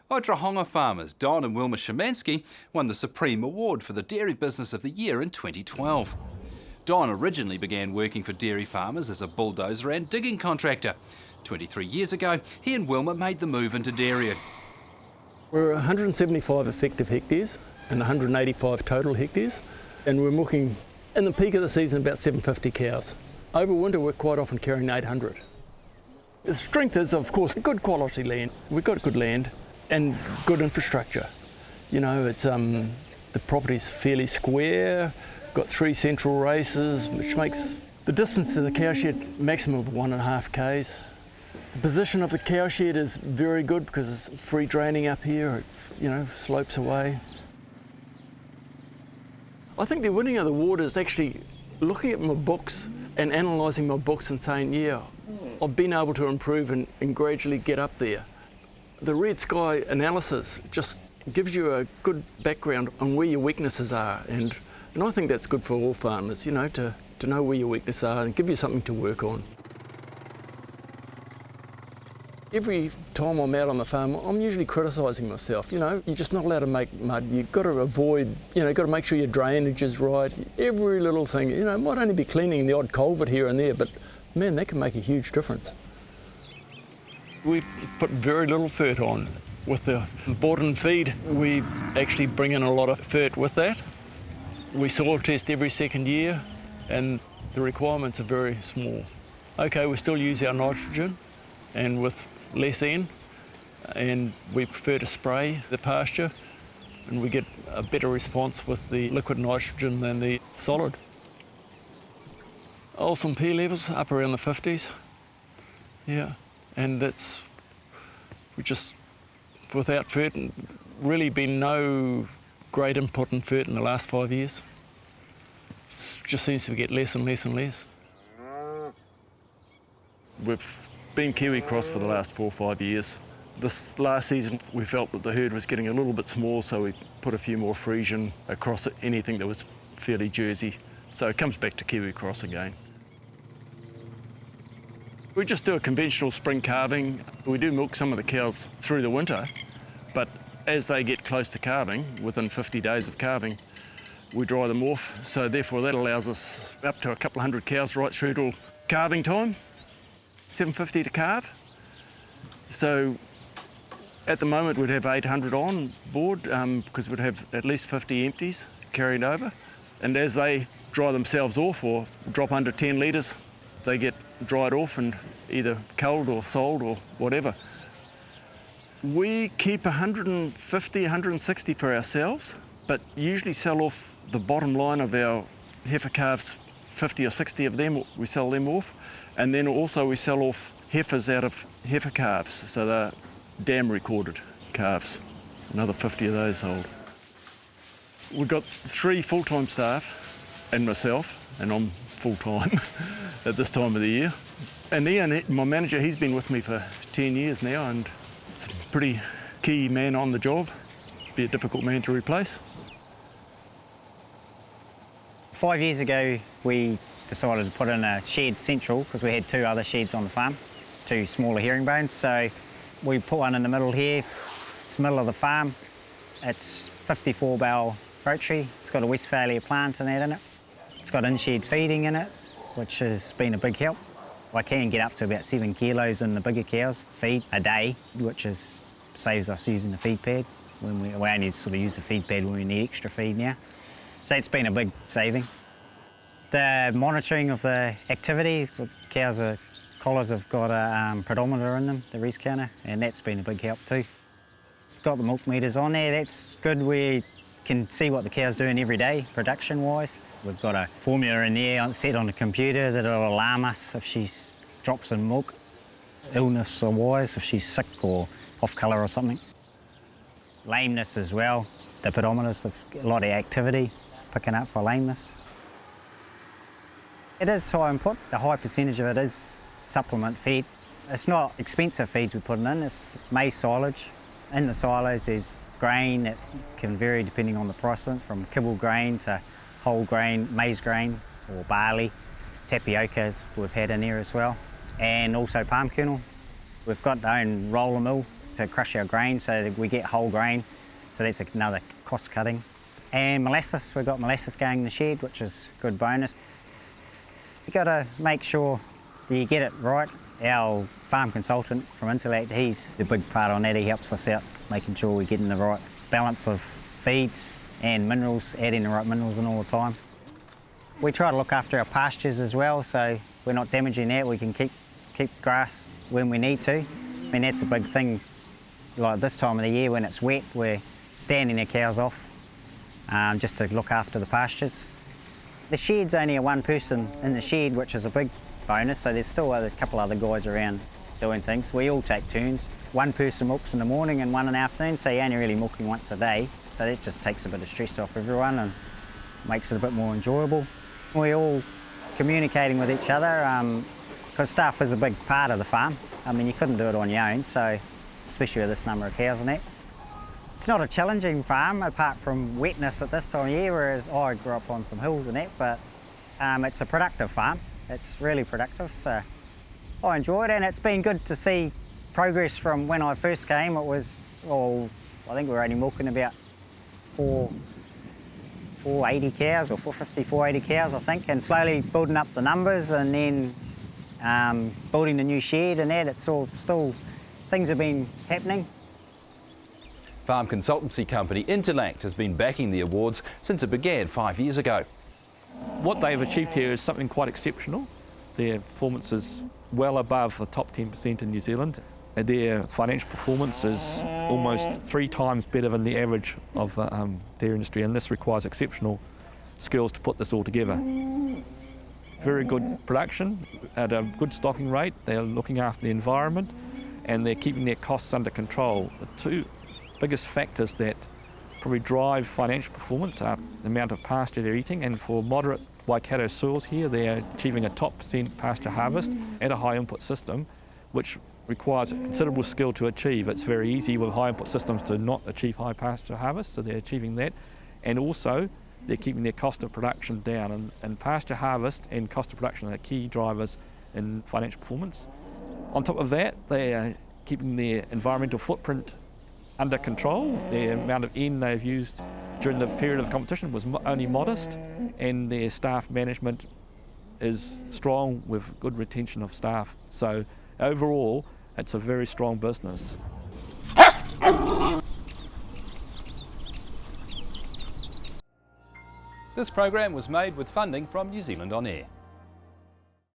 Odrahonga farmers Don and Wilma Schimanski won the Supreme Award for the Dairy Business of the Year in 2012. Don originally began working for dairy farmers as a bulldozer and digging contractor. 23 years ago, he and Wilma made the move into dairying. We're 175 effective hectares and 185 total hectares, and we're milking, in the peak of the season, about 750 cows. Over winter, we're quite often carrying 800. The strength is, of course, good quality land. We've got good land and good infrastructure. You know, it's the property's fairly square, got 3 central races, which makes the distance to the cowshed maximum of 1.5 k's. The position of the cowshed is very good because it's free draining up here, it slopes away. I think the winning of the award is actually looking at my books and analysing my books and saying, yeah, I've been able to improve and gradually get up there. The red sky analysis just gives you a good background on where your weaknesses are, and I think that's good for all farmers, to know where your weaknesses are and give you something to work on. Every time I'm out on the farm, I'm usually criticising myself. You're just not allowed to make mud. You've got to avoid, got to make sure your drainage is right. Every little thing, it might only be cleaning the odd culvert here and there, but man, that can make a huge difference. We put very little fert on. With the bottom feed, we actually bring in a lot of fert with that. We soil test every second year, and the requirements are very small. Okay, we still use our nitrogen, and with less N, and we prefer to spray the pasture, and we get a better response with the liquid nitrogen than the solid. Olsen P levels up around the 50s, yeah, and we just, without fert, really been no great input in fert in the last 5 years. It just seems to get less and less and less. We've been Kiwi cross for the last 4 or 5 years. This last season we felt that the herd was getting a little bit small, so we put a few more Friesian across anything that was fairly Jersey. So it comes back to Kiwi cross again. We just do a conventional spring calving. We do milk some of the cows through the winter, but as they get close to calving, within 50 days of calving, we dry them off. So therefore that allows us up to a couple of hundred cows right through till calving time. 750 to calve. So at the moment we'd have 800 on board because we'd have at least 50 empties carried over. And as they dry themselves off or drop under 10 litres, they get dried off and either culled or sold or whatever. We keep 150, 160 for ourselves, but usually sell off the bottom line of our heifer calves, 50 or 60 of them, we sell them off. And then also we sell off heifers out of heifer calves, so they're dam recorded calves, another 50 of those sold. We've got 3 full-time staff and myself, and I'm full-time at this time of the year. And Ian, my manager, he's been with me for 10 years now, and it's a pretty key man on the job. Be a difficult man to replace. 5 years ago, we decided to put in a shed central because we had 2 other sheds on the farm, 2 smaller herringbones. So we put one in the middle here. It's the middle of the farm. It's 54 barrel rotary. It's got a Westphalia plant and that in it. It's got in-shed feeding in it, which has been a big help. I can get up to about 7 kilos in the bigger cows feed a day, which saves us using the feed pad. We only sort of use the feed pad when we need extra feed now. So it's been a big saving. The monitoring of the activity, the collars have got a pedometer in them, the rest counter, and that's been a big help too. Got the milk meters on there, that's good. We can see what the cow's doing every day, production-wise. We've got a formula in there set on the computer that'll alarm us if she drops in milk, illness or wise, if she's sick or off colour or something. Lameness as well, the pedometers have a lot of activity picking up for lameness. It is high input, the high percentage of it is supplement feed. It's not expensive feeds we're putting in, it's maize silage. In the silos there's grain that can vary depending on the pricing, from kibble grain to whole grain, maize grain or barley. Tapioca we've had in there as well, and also palm kernel. We've got our own roller mill to crush our grain so that we get whole grain. So that's another cost cutting. And molasses, we've got molasses going in the shed, which is a good bonus. You've got to make sure you get it right. Our farm consultant from Intellect, he's the big part on that. He helps us out, making sure we're getting the right balance of feeds and minerals, adding the right minerals in all the time. We try to look after our pastures as well, so we're not damaging that. We can keep grass when we need to. I mean, that's a big thing. Like this time of the year when it's wet, we're standing our cows off just to look after the pastures. The shed's only a one person in the shed, which is a big bonus, so there's still a couple other guys around doing things. We all take turns. One person milks in the morning and one in the afternoon, so you're only really milking once a day. So that just takes a bit of stress off everyone and makes it a bit more enjoyable. We're all communicating with each other because staff is a big part of the farm. I mean, you couldn't do it on your own, so especially with this number of cows and that. It's not a challenging farm apart from wetness at this time of year, whereas I grew up on some hills and that, but it's a productive farm. It's really productive, so I enjoy it, and it's been good to see progress from when I first came. It was, well, I think we were only milking about 480 cows or 450, 480 cows, I think, and slowly building up the numbers and then building the new shed and that. It's all still, things have been happening. Farm consultancy company Intellect has been backing the awards since it began 5 years ago. What they've achieved here is something quite exceptional. Their performance is well above the top 10% in New Zealand. Their financial performance is almost 3 times better than the average of the dairy industry, and this requires exceptional skills to put this all together. Very good production at a good stocking rate. They're looking after the environment and they're keeping their costs under control. The two biggest factors that probably drive financial performance are the amount of pasture they're eating, and for moderate Waikato soils here, they're achieving a top % pasture harvest at a high input system, which requires considerable skill to achieve. It's very easy with high input systems to not achieve high pasture harvest, so they're achieving that. And also, they're keeping their cost of production down, and pasture harvest and cost of production are key drivers in financial performance. On top of that, they are keeping their environmental footprint under control. The amount of N they've used during the period of competition was only modest, and their staff management is strong with good retention of staff. So overall, it's a very strong business. This program was made with funding from New Zealand On Air.